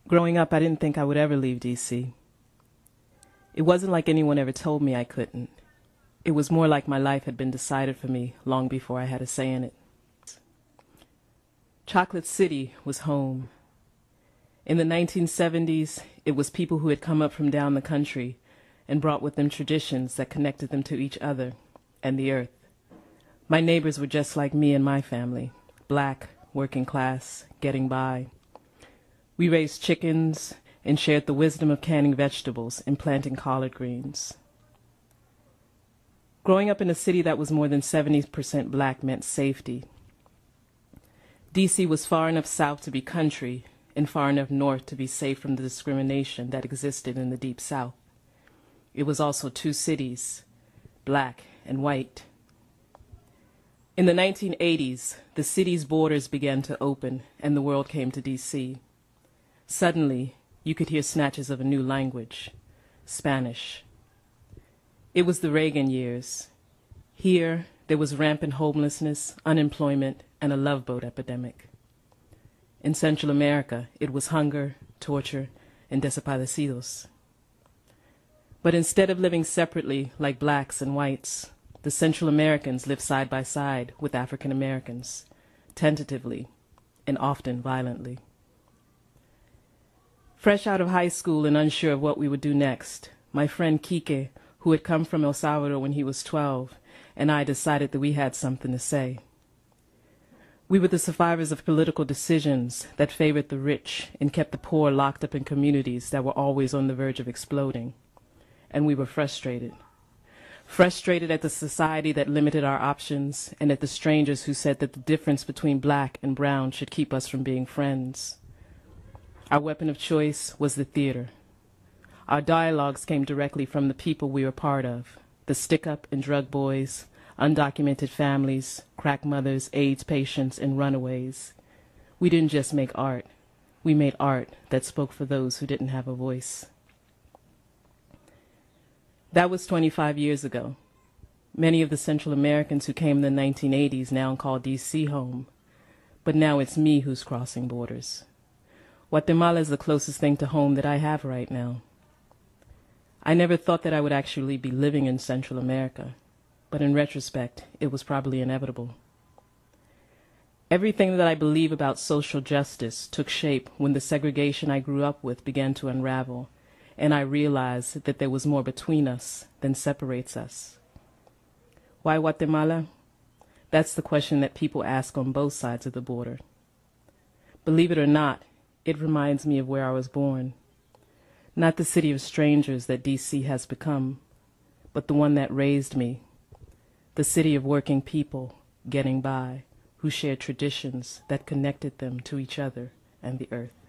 Growing up, I didn't think I would ever leave D.C. It wasn't like anyone ever told me I couldn't. It was more like my life had been decided for me long before I had a say in it. Chocolate City was home. In the 1970s, it was people who had come up from down the country and brought with them traditions that connected them to each other and the earth. My neighbors were just like me and my family, black, working class, getting by. We raised chickens and shared the wisdom of canning vegetables and planting collard greens. Growing up in a city that was more than 70% black meant safety. D.C. was far enough south to be country and far enough north to be safe from the discrimination that existed in the Deep South. It was also two cities, black and white. In the 1980s, the city's borders began to open and the world came to D.C. Suddenly, you could hear snatches of a new language, Spanish. It was the Reagan years. Here, there was rampant homelessness, unemployment, and a love boat epidemic. In Central America, it was hunger, torture, and desaparecidos. But instead of living separately like blacks and whites, the Central Americans lived side by side with African Americans, tentatively and often violently. Fresh out of high school and unsure of what we would do next, my friend Kike, who had come from El Salvador when he was 12, and I decided that we had something to say. We were the survivors of political decisions that favored the rich and kept the poor locked up in communities that were always on the verge of exploding. And we were frustrated. Frustrated at the society that limited our options and at the strangers who said that the difference between black and brown should keep us from being friends. Our weapon of choice was the theater. Our dialogues came directly from the people we were part of, the stick-up and drug boys, undocumented families, crack mothers, AIDS patients, and runaways. We didn't just make art. We made art that spoke for those who didn't have a voice. That was 25 years ago. Many of the Central Americans who came in the 1980s now call D.C. home, but now it's me who's crossing borders. Guatemala is the closest thing to home that I have right now. I never thought that I would actually be living in Central America, but in retrospect, it was probably inevitable. Everything that I believe about social justice took shape when the segregation I grew up with began to unravel, and I realized that there was more between us than separates us. Why Guatemala? That's the question that people ask on both sides of the border. Believe it or not, it reminds me of where I was born. Not the city of strangers that D.C. has become, but the one that raised me. The city of working people getting by, who shared traditions that connected them to each other and the earth.